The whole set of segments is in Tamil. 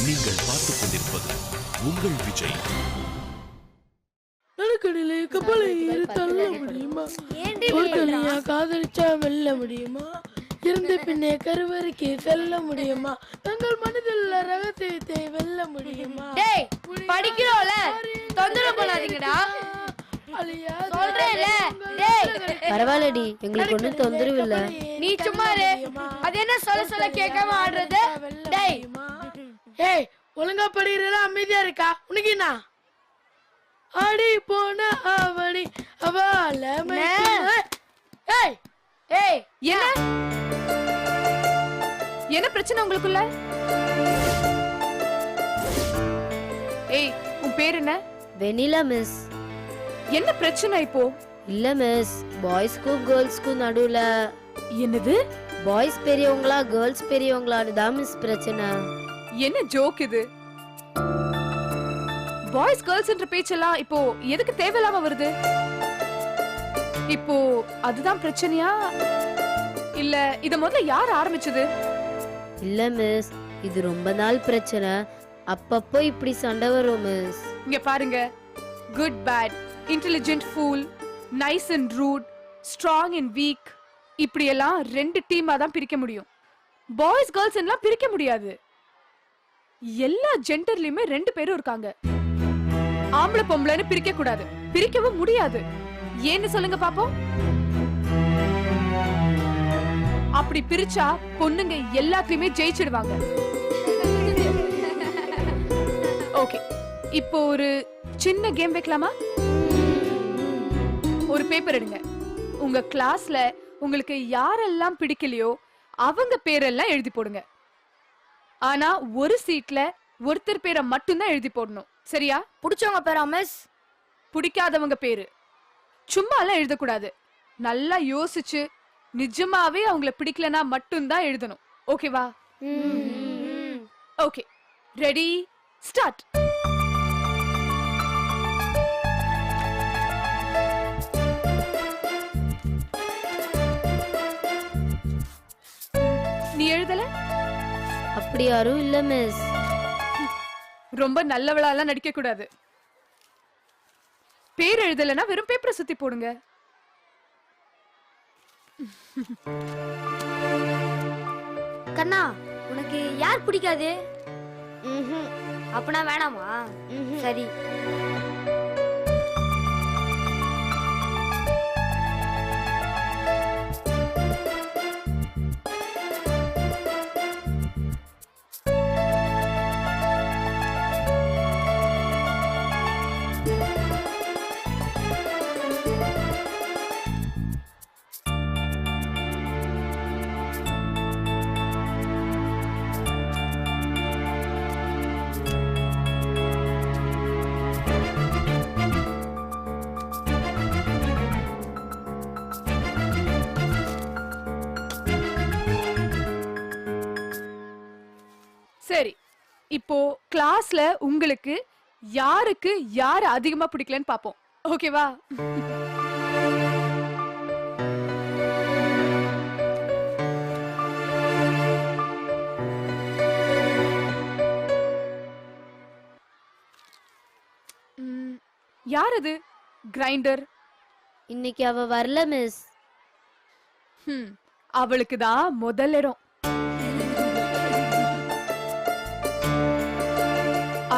நீங்கள் பார்த்துக் கொண்டிருப்பது உங்கள் விஜய். நடுக்கடலே கப்பலை ஏறி தள்ள முடியுமா? ஒரு தனியா காதலிச்சா வெல்ல முடியுமா? இறந்த பின்னே கருவறைக்கு செல்ல முடியுமா? தங்கள் மனதில் ரகசியத்தை வெல்ல முடியுமா? டேய் படிக்கிறோம்ல, தொந்தரவு பண்ணாதீங்கடா. சொல்றேன்ல, டேய் பரவாயில்லடி, எங்களுக்கு ஒண்ணும் தொந்தரவு இல்ல. நீ சும்மா இரு. அது என்ன சொல்ல கேட்காம ஆடுறது? டேய் ஏய், ஒழுங்கா படிக்கிறதா அமைதியா இருக்கா? உனக்கு என்ன ஆடி போன அவனி அவள ஏய் ஏய் என்ன என்ன பிரச்சனை உங்களுக்குள்ள? ஏய், உன் பேர் என்ன? வெனிலா மிஸ். என்ன பிரச்சனை இப்போ? இல்ல மிஸ், பாய்ஸ்க்கும் கேர்ள்ஸ்க்கும் நடுவுல. என்னது? பாய்ஸ் பெரியவங்களா கேர்ள்ஸ் பெரியவங்களான்னு தான் மிஸ் பிரச்சனை. என்ன ஜோக் இது? பாய்ஸ் கேர்ள்ஸ் என்ற பேச்செல்லாம் இப்போ எதுக்கு தேவையில்லாம வருது? இப்போ அதுதான் பிரச்சனையா? இல்ல இத முதல்ல யார் ஆரம்பிச்சது? இல்ல மிஸ், இது ரொம்ப நாள் பிரச்சனை. அப்பப்போ இப்படி சண்டை வரும் மிஸ். இங்க பாருங்க, good bad, intelligent fool, nice and rude, strong and weak, இப்படி எல்லாம் ரெண்டு டீமா தான் பிரிக்க முடியும். பாய்ஸ் கேர்ள்ஸ் எல்லாம் பிரிக்க முடியாது. எல்லா ஜெண்டர்லயுமே ரெண்டு பேரும் இருக்காங்க. ஆம்பளை பொம்பளைன்னு பிரிக்க கூடாது, பிரிக்கவும் முடியாது. ஏன்னு சொல்லுங்க பாப்போம். அப்படி பிரிச்சா பொண்ணுங்க எல்லாத்துலயுமே ஜெயிச்சிடுவாங்க. ஓகே, இப்போ ஒரு சின்ன கேம் வைக்கலாமா? ஒரு பேப்பர் எடுங்க. உங்க கிளாஸ்ல உங்களுக்கு யாரெல்லாம் பிடிக்கலையோ அவங்க பேரெல்லாம் எழுதி போடுங்க. ஆனா ஒரு சீட்ல ஒருத்தர் பேரை மட்டும்தான் எழுதி போடணும். சரியா? புடிச்சவங்க பேரா மிஸ்? பிடிக்காதவங்க பேரு சும்மா எல்லாம் எழுதக்கூடாது. நல்லா யோசிச்சு நிஜமாவே அவங்கள பிடிக்கலனா மட்டும்தான் எழுதணும். ஓகேவா? Okay, ready, start. நீ எழுதல? அப்படி யாரும் இல்ல மிஸ். ரொம்ப நல்லவளாலாம் நடிக்க கூடாது. பேர் எழுதலனா வெறும் பேப்பரை சுத்தி போடுங்க. கண்ணா, உனக்கு யார் பிடிக்காது? அப்பனா வேணாமா? சரி. சரி, இப்போ கிளாஸ்ல உங்களுக்கு யாருக்கு யார் அதிகமா பிடிக்கலன்னு பாப்போம். ஓகேவா? யார் அது? கிரைண்டர். இன்னைக்கு அவ வரல மிஸ். அவளுக்கு தான் முதல் இடம்.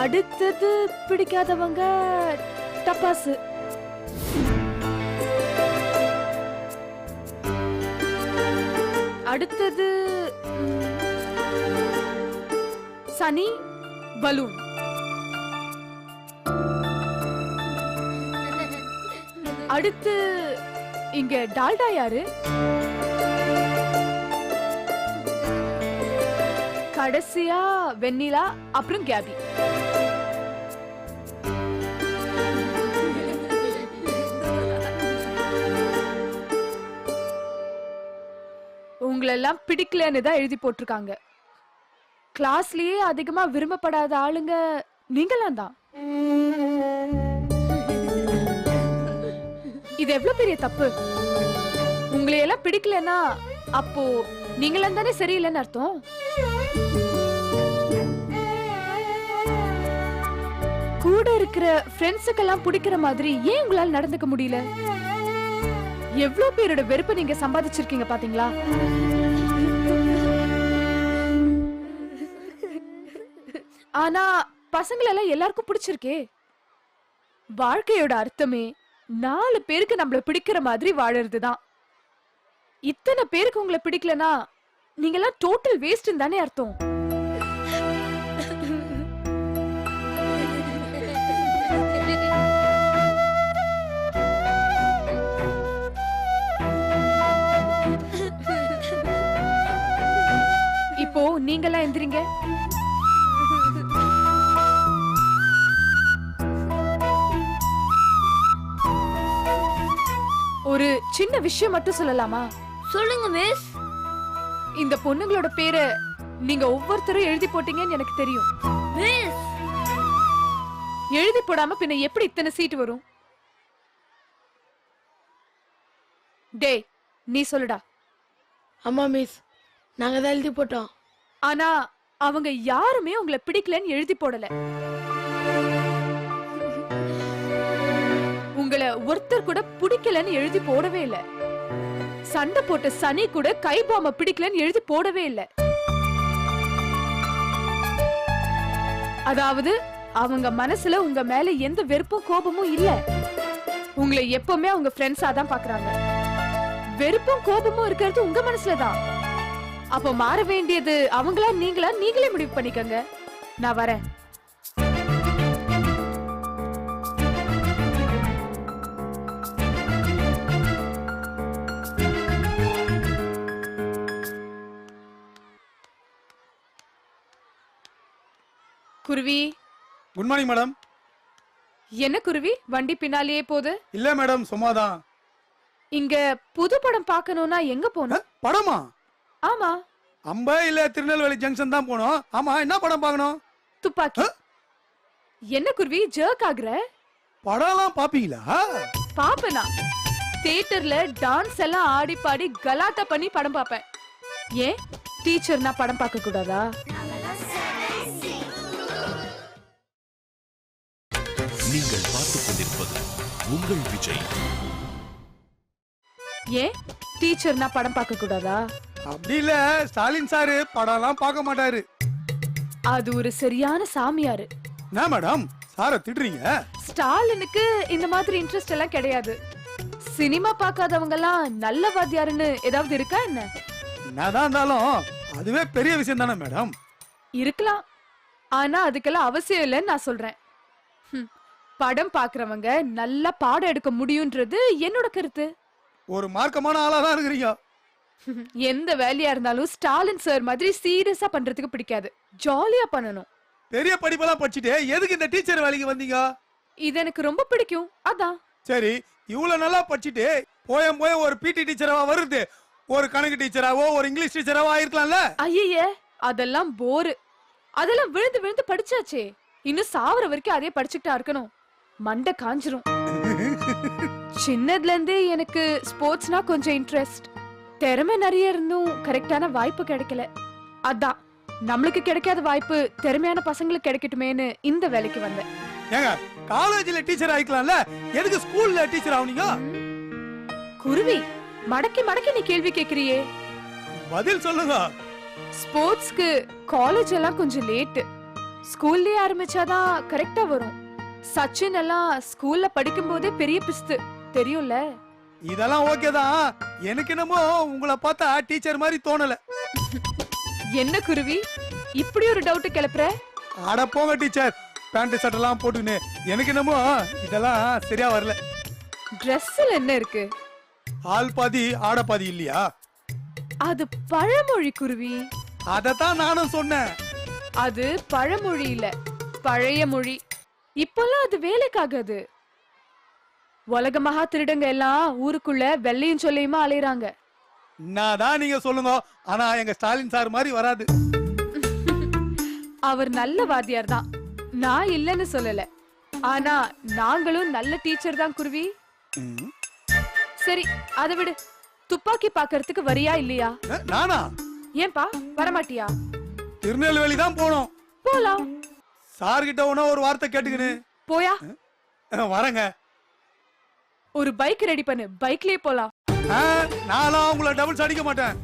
அடுத்தது பிடிக்காதவங்க டப்பாசு. அடுத்தது சனி, பலூன். அடுத்து இங்க டால்டா யாரு? கடைசியா வெண்ணிலா, அப்புறம் கேபி. உங்களெல்லாம் பிடிக்கலன்னு தான் எழுதி போட்டிருக்காங்க. கிளாஸ்லயே அதிகமா விரும்பப்படாத ஆளுங்க நீங்களாம் தான். இது எவ்வளவு பெரிய தப்பு. உங்களையெல்லாம் பிடிக்கலன்னா அப்போ நீங்களும் தானே சரியில்லைன்னு அர்த்தம். இருக்கிற ஃப்ரெண்ட்ஸுக்கெல்லாம் பிடிக்கிற மாதிரி ஏன் உங்களால நடந்துக்க முடியல? எவ்வளவு பேரோட வெறுப்பை நீங்க சம்பாதிச்சிருக்கீங்க பாத்தீங்களா? ஆனா பசங்களெல்லாம் எல்லாருக்கும் பிடிச்சிருக்கே. வாழ்க்கையோட அர்த்தமே 4 பேருக்கு நம்மள பிடிக்கிற மாதிரி வாழறதுதான். இத்தனை பேருக்கு உங்களை பிடிக்கலனா நீங்க எல்லாம் டோட்டல் வேஸ்ட்னு தானே அர்த்தம். இப்போ நீங்கெல்லாம் எந்திரிங்க. ஒரு சின்ன விஷயம் மட்டும் சொல்லலாமா? சொல்லுங்க மிஸ். இந்த பொண்ணுங்களோட பேரை நீங்க ஒவ்வொருத்தரும் எழுதி போட்டீங்கன்னு எனக்கு தெரியும். மிஸ் எழுதி போடாம பின்ன எப்படி இத்தனை சீட் வரும்? டேய் நீ சொல்லுடா. ஆமா மிஸ், நாங்க தான் எழுதி போட்டோம். ஆனா அவங்க யாருமே உங்களை பிடிக்கலன்னு எழுதி போடல. உங்களை ஒருத்தர் கூட பிடிக்கலன்னு எழுதி போடவே இல்ல. சண்டை போட்ட சனி கூட கை பாம பிடிக்கலன்னு எழுதி போடவே இல்ல. அதாவது அவங்க மனசுல உங்க மேல எந்த வெறுப்பும் கோபமும் இல்ல. உங்களை எப்பவுமே அவங்க ஃப்ரெண்ட்ஸா தான் பாக்குறாங்க. வெறுப்பும் கோபமும் இருக்கிறது உங்க மனசுலதான். அப்ப மாற வேண்டியது அவங்களா நீங்களா? நீங்களே முடிவு பண்ணிக்கங்க. நான் வரேன். குருவி. Good morning madam. என்ன குருவி வண்டி பின்னாலேயே போகுது? இல்ல மேடம், சும்மாதான். இங்க புது படம் பார்க்கணும்னா எங்க போகணும்? படமா? ஆமா. அம்பா இல்ல திருநெல்வேலி ஜங்ஷன் தான் போனோம். ஆமா, என்ன படம் பார்க்கணும்? துப்பாக்கி. என்ன குருவி ஜர்க் ஆகுற? படம்லாம் பாப்பீங்களா? பாப்பனா? தியேட்டர்ல டான்ஸ் எல்லாம் ஆடி பாடி கலாட்டா பண்ணி படம் பாப்பேன். ஏன் டீச்சர்னா படம் பார்க்க கூடாதா? நீங்கள் பார்த்துக் கொண்டிருப்பது உங்கள் விஜய். ஏன் டீச்சர்னா படம் பார்க்க கூடாதா? அப்படி இல்ல, ஸ்டாலின் சாரு படம்லாம் பார்க்க மாட்டாரு. அது ஒரு சரியான சாமியாரு. என்ன மேடம் சார திட்டுறீங்க? ஸ்டாலினுக்கு இந்த மாதிரி இன்ட்ரெஸ்ட் எல்லாம் கிடையாது. சினிமா பார்க்காதவங்க எல்லாம் நல்ல வாத்தியாருன்னு ஏதாவது இருக்கா என்ன? என்னதான் இருந்தாலும் அதுவே பெரிய விஷயம் தானே மேடம். இருக்கலாம், ஆனா அதுக்கெல்லாம் அவசியம் இல்லைன்னு நான் சொல்றேன். படம் பாக்குறவங்க நல்லா பாடம் எடுக்க முடியும்ன்றது என்னோட கருத்து. ஒரு மார்க்கமான ஆளா தான் இருக்கிறீங்க. எந்த வேலையா இருந்தாலும் ஸ்டாலின் சார் மாதிரி சீரியஸா பண்றதுக்கு பிடிக்காது. ஜாலியா பண்ணணும். பெரிய படிப்பெல்லாம் படிச்சுட்டு எதுக்கு இந்த டீச்சர் வேலைக்கு வந்தீங்க? இது எனக்கு ரொம்ப பிடிக்கும், அதான். சரி, இவ்வளவு நல்லா படிச்சுட்டு போய் ஒரு பிடி டீச்சராவா வருது, ஒரு கணக்கு டீச்சராவோ ஒரு இங்கிலீஷ் டீச்சராவோ ஆயிருக்கலாம்ல? ஐயே, அதெல்லாம் போரு. அதெல்லாம் விழுந்து விழுந்து படிச்சாச்சே. இன்னும் சாவர வரைக்கும் அதே படிச்சுக்கிட்டா இருக்கணும். மண்டை காஞ்சிரும். சின்னதுல இருந்தே எனக்கு ஸ்போர்ட்ஸ்னா கொஞ்சம் இன்ட்ரெஸ்ட். திறமை நிறைய இருந்தும் கரெக்டான வாய்ப்பு கிடைக்கல. அதான் நம்மளுக்கு கிடைக்காத வாய்ப்பு திறமையான பசங்களுக்கு கிடைக்கட்டுமேன்னு இந்த வேலைக்கு வந்தேன். ஏங்க, காலேஜ்ல டீச்சர் ஆயிக்கலாம்ல, எதுக்கு ஸ்கூல்ல டீச்சர் ஆவீங்க? குருவி, மடக்கி மடக்கி நீ கேள்வி கேக்குறியே. பதில் சொல்லுங்க. ஸ்போர்ட்ஸ்க்கு காலேஜ் எல்லாம் கொஞ்சம் லேட். ஸ்கூல்லயே ஆரம்பிச்சாதான் கரெக்டா வரும். சச்சின் எல்லாம் ஸ்கூல்ல படிக்கும் போதே பெரிய பிஸ்து தெரியும்ல. இதெல்லாம் ஓகே தான். எனக்கு என்னமோ உங்களை பார்த்தா டீச்சர் மாதிரி தோணல. என்ன குருவி இப்படி ஒரு டவுட் கிளப்புற? அட போங்க டீச்சர், பேண்ட் ஷர்ட் எல்லாம் போட்டுன்னு எனக்கு என்னமோ இதெல்லாம் சரியா வரல. Dressல என்ன இருக்கு? ஆள் பாதி ஆட பாதி இல்லையா? அது பழமொழி குருவி. அதத்தான் நானும் சொன்னேன். அது பழமொழி இல்ல, பழைய மொழி. இப்பெல்லாம் அது வேலைக்காகாது. உலக மகா திருடங்க எல்லாம் ஊருக்குள்ள வெள்ளையும் சொல்லியுமா அலையறாங்க. என்னதான் நீங்க சொல்லுங்க, ஆனா எங்க ஸ்டாலின் சார் மாதிரி வராது. அவர் நல்ல வாத்தியார் தான், நான் இல்லன்னு சொல்லல. ஆனா நாங்களும் நல்ல டீச்சர் தான் குருவி. சரி அதை விடு. துப்பாக்கி பாக்குறதுக்கு வரியா இல்லையா? நானா? ஏன்பா வரமாட்டியா? திருநெல்வேலி தான் போனோம். போலாம். சார் கிட்ட ஒண்ணா ஒரு வார்த்தை கேட்டுக்கினு. போயா. வரேங்க. ஒரு பைக் ரெடி பண்ணு, பைக்லயே போலாம். நான்லாம் உங்களை டபுள்ஸ் அடிக்க மாட்டேன்.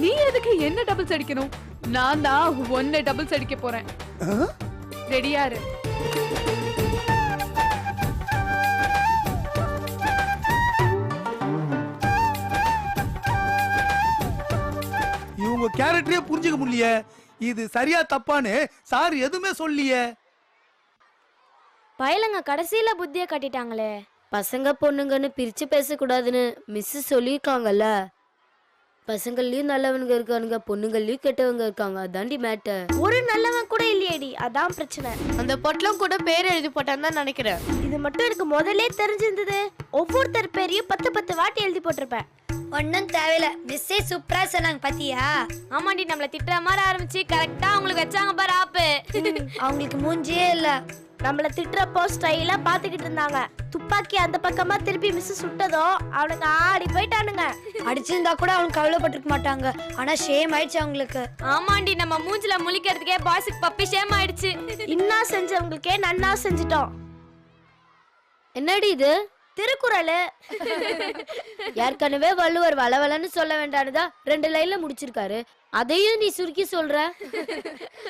நீ எதுக்கு என்ன டபுள்ஸ் அடிக்கணும்? நான் தான் ஒன்ன டபுள்ஸ் அடிக்க போறேன். ரெடியா இரு. இவங்க கேரக்டரே புரிஞ்சுக்க முடியல. இது சரியா தப்பான்னு சார் எதுவுமே சொல்லியே. பயலுங்க கடைசியில புத்திய கட்டிட்டாங்களே. பசங்க பொண்ணுங்கன்னு பிரிச்சு பேசக்கூடாதுன்னு மிஸ் சொல்லியிருக்காங்கல்ல. பசங்கள்லயும் நல்லவனுங்க இருக்கானுங்க, பொண்ணுங்கள்லயும் கெட்டவங்க இருக்காங்க. அதாண்டி மேட்டர். ஒரு நல்லவன் கூட இல்லையேடி, அதான் பிரச்சனை. அந்த பொட்டலம் கூட பேர் எழுதி போட்டான்னு தான் நினைக்கிறேன். இது மட்டும் எனக்கு முதல்ல தெரிஞ்சிருந்தது. ஒவ்வொருத்தர் பேரையும் 10 வாட்டி எழுதி போட்டிருப்பேன். ஒன்னும் தேவையில்ல, மிஸ்ஸே சூப்பரா சொன்னாங்க பாத்தியா? ஆமாண்டி, நம்மள திட்டுற மாதிரி ஆரம்பிச்சு கரெக்டா அவங்களுக்கு வச்சாங்க பாரு ஆப்பு. அவங்களுக்கு மூஞ்சியே இல்ல. நம்மள திட்டுறப்போ ஸ்டைலா பாத்துக்கிட்டு இருந்தாங்க. துப்பாக்கி அந்த பக்கமா திருப்பி மிஸ் சுட்டதும் அவனுங்க ஆடி போயிட்டானுங்க. அடிச்சிருந்தா கூட அவங்க கவலைப்பட்டிருக்க மாட்டாங்க. ஆனா ஷேம் ஆயிடுச்சு அவங்களுக்கு. ஆமாண்டி, நம்ம மூஞ்சில முழிக்கிறதுக்கே பாய்ஸுக்கு பப்பி ஷேம் ஆயிடுச்சு. இன்னா செஞ்சவங்களுக்கே நன்னா செஞ்சுட்டோம். என்னடி இது? திருக்குறள். ஏற்கனவே வள்ளுவர் வளவலன்னு சொல்ல வேண்டானுதா 2 லைன்ல முடிச்சிருக்காரு. அதையும் நீ சுருக்கி சொல்ற.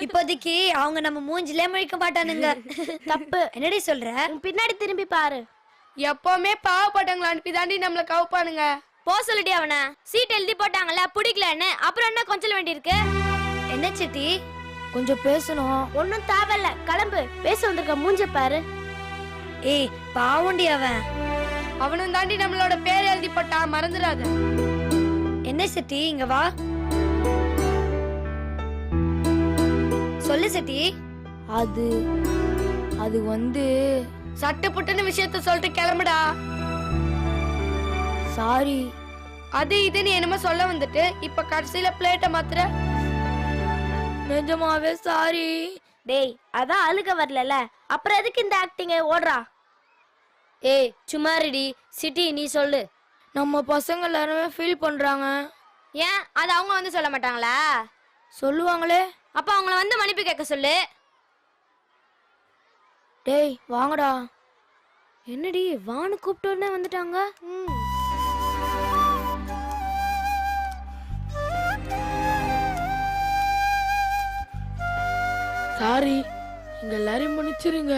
இப்போதைக்கு அவங்க நம்ம மூஞ்சிலே முழிக்க மாட்டானுங்க. தப்பு. என்னடி சொல்ற? உன் பின்னாடி திரும்பி பாரு. எப்பவுமே பாவப்பட்டவங்களை அனுப்பி தாண்டி நம்மள கவுப்பானுங்க. போ சொல்லிடி அவன. சீட் எழுதி போட்டாங்கல்ல, பிடிக்கலன்னு அப்புறம் என்ன கொஞ்சம் வேண்டியிருக்கு? என்ன சித்தி? கொஞ்சம் பேசணும். ஒன்னும் தேவையில்ல, கிளம்பு. பேச வந்திருக்க மூஞ்ச பாரு. ஏய் பாவுண்டி அவன். அவனும் தாண்டி நம்மளோட பேர் எழுதி போட்டா, மறந்துடாத. என்ன சித்தி இங்க வா. சொல்லு சித்தி. அது வந்து சட்டு புட்டுன்னு விஷயத்த சொல்லிட்டு கிளம்புடா. சாரி. அது இதுன்னு என்னமோ சொல்ல வந்துட்டு இப்ப கடைசியில பிளேட்டை மாத்துற. நிஜமாவே சாரி. டேய், அதான் அழுக வரலல, அப்புறம் எதுக்கு இந்த ஆக்டிங்? ஓடுறா. ஏய் சும்மா ரெடி. சிட்டி நீ சொல்லு. நம்ம பசங்க எல்லாருமே ஃபீல் பண்றாங்க. ஏன் அது அவங்க வந்து சொல்ல மாட்டாங்களா? சொல்லுவாங்களே. அப்ப அவங்கள வந்து மன்னிப்பு கேட்க சொல்லு. டேய் வாங்கடா. என்னடி வானு கூப்பிட்டோன்னே வந்துட்டாங்க? சாரி, இங்க எல்லாரையும் மன்னிச்சிருங்க.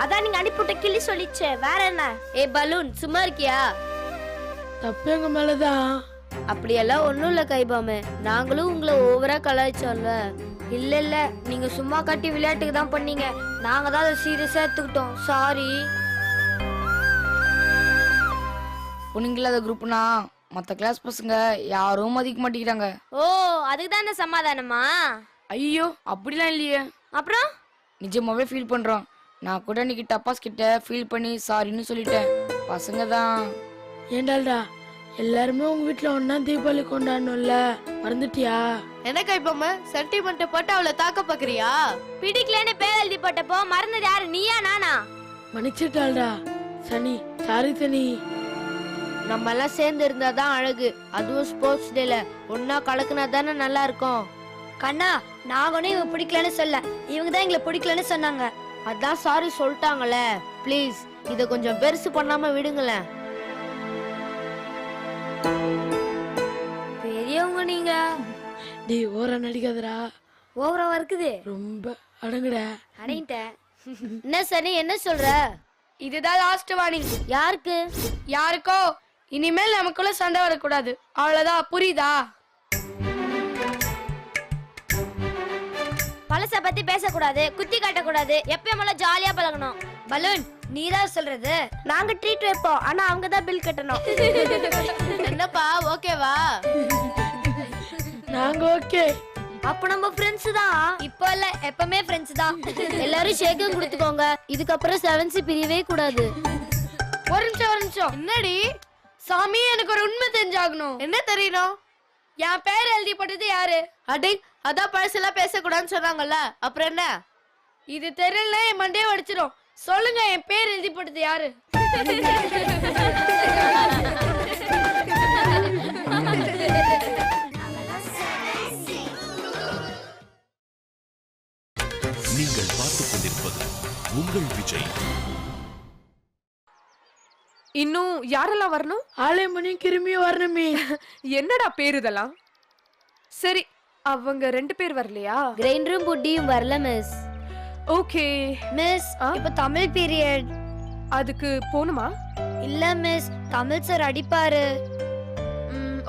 அதான் நீங்க அனுப்பிவிட்ட கிளி சொல்லிச்சே, வேற என்ன? ஏ பலூன் சும்மா இருக்கியா? தப்பு எங்க மேலதான். அப்படியெல்லாம் ஒண்ணும் இல்ல கைபாமே. நாங்களும் உங்களை ஓவரா கலாய்ச்சோம்ல. இல்ல, நீங்க சும்மா கட்டி விளையாட்டுக்கு தான் பண்ணீங்க. நாங்க தான் அதை சீரியஸா எடுத்துக்கிட்டோம். சாரி. பொண்ணுங்களாத குரூப்னா மற்ற கிளாஸ் பசங்க யாரும் மதிக்க மாட்டேங்கிறாங்க. ஓ, அதுக்கு தான் இந்த சமாதானமா? ஐயோ அப்படிலாம் இல்லையே. அப்புறம் நிஜமாவே ஃபீல் பண்றோம். நான் கூட இன்னைக்கு டப்பாஸ் கிட்ட ஃபீல் பண்ணி சாரின்னு சொல்லிட்டேன். பசங்க தான். ஏண்டால்டா, எல்லாருமே உங்க வீட்டுல ஒன்னா தீபாவளி கொண்டாடணும்ல, மறந்துட்டியா? என்ன கைப்பாம சென்டிமெண்ட் போட்டு அவளை தாக்க பாக்குறியா? பிடிக்கலன்னு பேர் எழுதி போட்டப்போ மறந்தது யாரு, நீயா நானா? மன்னிச்சிட்டாள்டா சனி. சாரி சனி. நம்ம எல்லாம் சேர்ந்து இருந்தாதான் அழகு. அதுவும் ஸ்போர்ட்ஸ் டேல ஒன்னா கலக்குனா தானே நல்லா இருக்கும். கண்ணா, நான் ஒன்னும் இவங்க பிடிக்கலன்னு சொல்ல, இவங்க தான் எங்களை பிடிக்கலன்னு சொன்னாங்க. அதான் சாரி சொல்லிட்டாங்களே. ப்ளீஸ் இத கொஞ்சம் பெருசு பண்ணாம விடுங்களேன். பெரியவங்க நீங்க. டே ஓரா நடிக்காதடா. ஓவரா இருக்குது. ரொம்ப அடங்குடா. அடையிட்டேன். என்ன சரி என்ன சொல்ற? இதுதான் லாஸ்ட் வார்னிங். யாருக்கு? யாருக்கோ. இனிமேல் நமக்குள்ள சண்டை வரக்கூடாது, அவ்வளவுதான். புரியுதா? பழச பத்தி பேசக்கூடாது, குத்தி காட்டக்கூடாது, எப்பயும் ஜாலியா பழகணும். பலூன், நீதான் சொல்றது. நாங்க ட்ரீட் வைப்போம், ஆனா அவங்க தான் பில் கட்டணும். என்னப்பா ஓகேவா? நாங்க ஓகே. அப்ப நம்ம ஃப்ரெண்ட்ஸ் தான். இப்போ இல்ல, எப்பவுமே ஃப்ரெண்ட்ஸ் தான். எல்லாரும் ஷேக்கம் கொடுத்துக்கோங்க. இதுக்கப்புறம் 7C பிரியவே கூடாது. ஒரு நிமிஷம். என்னடி சாமி, எனக்கு ஒரு உண்மை தெரிஞ்சாகணும். என்ன தெரியணும்? என் பேர் எழுதி போட்டது யாரு? அடே, அதான் பழசெல்லாம் பேசக்கூடாதுன்னு சொன்னாங்கல்ல, அப்புறம் என்ன? இது தெரியல, என் மண்டையை வடிச்சிடும். சொல்லுங்க, என் பேர் எழுதி போட்டது யாரு? நீங்கள் பார்த்துக் கொண்டிருப்பது உங்கள் விஜய். இன்னும் யாரெல்லாம் வரணும்? ஆலயமணியும் கிருமியும் வரணும் மிஸ். என்னடா பேர் இதெல்லாம்? சரி, அவங்க 2 பேர் வரலையா? கிரைண்டரும் புட்டியும் வரல மிஸ். ஓகே மிஸ் இப்ப தமிழ் பீரியட். அதுக்கு போணுமா? இல்ல மிஸ், தமிழ் சார் அடிப்பாரு.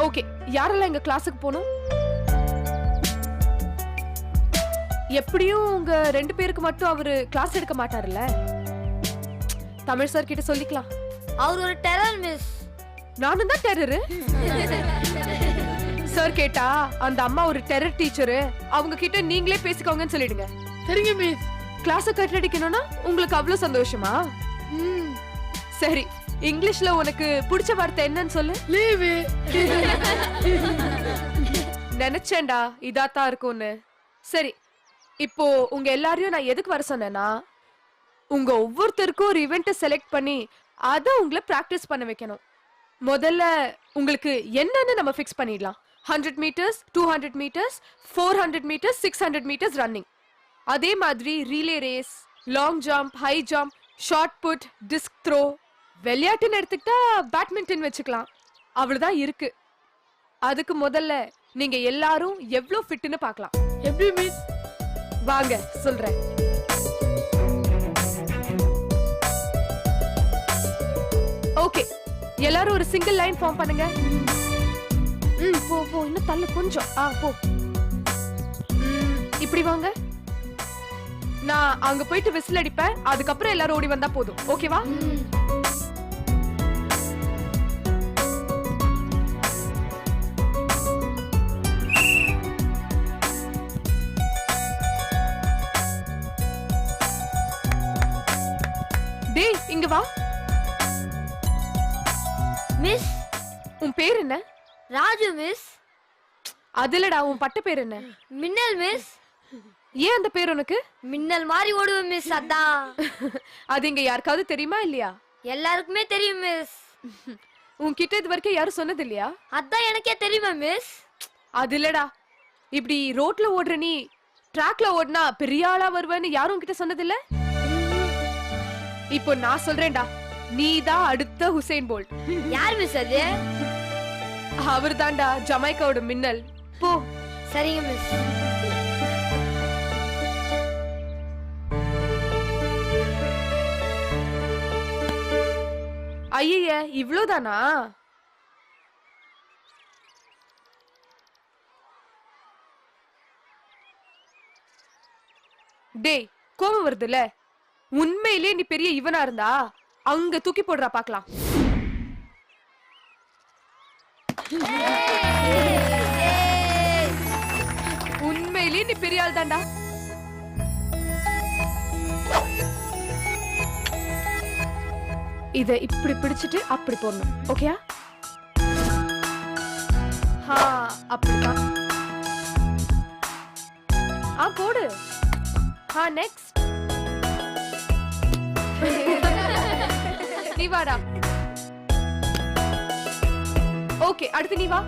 ஓகே, யாரெல்லாம் எங்க கிளாஸுக்கு போகணும்? எப்படியும் உங்க 2 பேருக்கு மட்டும் அவரு கிளாஸ் எடுக்க மாட்டாருல்ல. தமிழ் சார் கிட்ட சொல்லிக்கலாம். அவர் ஒரு டெரர் மிஸ். நானும் தான் டெரரு. சார் கேட்டா அந்த அம்மா ஒரு டெரர் டீச்சரு, அவங்க கிட்ட நீங்களே பேசிக்கோங்கன்னு சொல்லிடுங்க. சரிங்க மிஸ். கிளாஸ கட் அடிக்கணும்னா உங்களுக்கு அவ்வளவு சந்தோஷமா? சரி, இங்கிலீஷ்ல உனக்கு பிடிச்ச வார்த்தை என்னன்னு சொல்லு. லீவு. நினைச்சேன்டா இதாத்தான் இருக்கும்னு. சரி, இப்போ உங்க எல்லாரையும் நான் எதுக்கு வர சொன்னேன்னா, உங்க ஒவ்வொருத்தருக்கும் ஒரு ஈவெண்ட்டை செலக்ட் பண்ணி அதை உங்களை பிராக்டிஸ் பண்ண வைக்கணும். முதல்ல உங்களுக்கு என்னன்னு நம்ம ஃபிக்ஸ் பண்ணிடலாம். 100 metres, 200 metres, 400 metres, 600 metres running. அதே மாதிரி relay race, long jump, high jump, shot put, disc throw. விளையாட்டுன்னு எடுத்துக்கிட்டா பேட்மிண்டன் வச்சுக்கலாம். அவ்வளவுதான் இருக்கு. அதுக்கு முதல்ல நீங்க எல்லாரும் எவ்வளவு ஃபிட்னு பார்க்கலாம். எப்படி மிஸ்? வாங்க சொல்றேன். ஓகே, எல்லாரும் ஒரு சிங்கிள் லைன் ஃபார்ம் பண்ணுங்க. போ போ, இன்னும் தள்ளு கொஞ்சம். போ. இப்படி வாங்க. நான் அங்க போயிட்டு விசில் அடிப்பேன், அதுக்கப்புறம் எல்லாரும் ஓடி வந்தா போதும். ஓகேவா? டேய், இங்க வா. மிஸ், உன் பேர் என்ன? ராஜு மிஸ். அதுலடா, உன் பட்ட பேர் என்ன? மின்னல் மிஸ். ஏன் அந்த பேர் உனக்கு? மின்னல் மாதிரி ஓடுவேன் மிஸ், அதான். அது இங்க யாருக்காவது தெரியுமா இல்லையா? எல்லாருக்குமே தெரியும் மிஸ். உன்கிட்ட இது வரைக்கும் யாரும் சொன்னது இல்லையா? அதான் எனக்கே தெரியுமா மிஸ். அது இல்லடா, இப்படி ரோட்ல ஓடுற நீ ட்ராக்ல ஓடுனா பெரிய ஆளா வருவேன்னு யாரும் உன்கிட்ட சொன்னதில்ல. இப்போ நான் சொல்றேன்டா, நீதான் அடுத்த ஹுசைன் போல்ட். யார் மிஸ் அது? அவர் தான்டா ஜமைக்காவோட மின்னல். போ. சரிங்க மிஸ். ஐய, இவ்ளோதானா? டேய், கோபம் வருதுல? உண்மையிலே நீ பெரிய இவனா இருந்தா அங்க தூக்கி போடுறா பாக்கலாம். உண்மையிலே நீ பெரிய ஆள் தான்டா. இத இப்படி பிடிச்சிட்டு அப்படி போடணும். ஓகேயா? அப்படிதான். போடு. நெக்ஸ்ட். நீ வாடா. ஓகே, அடுத்து நீ வா.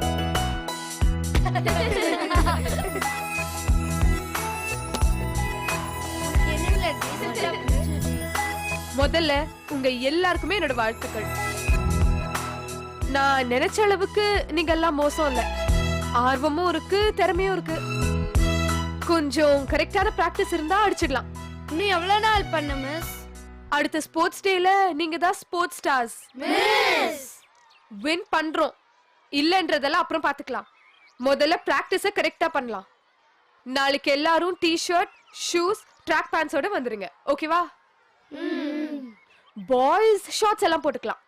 முதல்ல உங்க எல்லாருக்குமே என்னோட வாழ்த்துக்கள். நான் நினைச்ச அளவுக்கு நீங்க எல்லாம் மோசம் இல்ல. ஆர்வமும் இருக்கு, திறமையும் இருக்கு. கொஞ்சம் கரெக்டான பிராக்டிஸ் இருந்தா அடிச்சிடலாம். இன்னும் எவ்வளவு நாள் பண்ண மிஸ்? அடுத்த ஸ்போர்ட்ஸ் டேல நீங்க தான் ஸ்போர்ட்ஸ் ஸ்டார்ஸ். மிஸ், வின் பண்றோம் இல்லன்றதெல்லாம் அப்புறம் பாத்துக்கலாம். முதல்ல பிராக்டிஸ கரெக்டா பண்ணலாம். நாளைக்கு எல்லாரும் டி-ஷர்ட், ஷூஸ், ட்ராக் பேண்ட்ஸோட வந்துருங்க. ஓகேவா? பாய்ஸ் ஷார்ட்ஸ் எல்லாம் போட்டுக்கலாம்.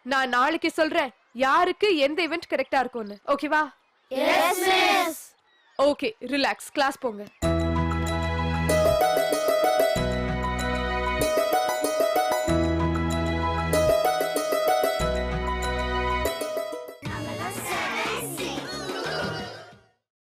நான் நாளைக்கு சொல்றேன் யாருக்கு எந்த ஈவென்ட் கரெக்டா இருக்கும்னு. ஓகேவா? Yes miss. Okay, relax. Class போங்க.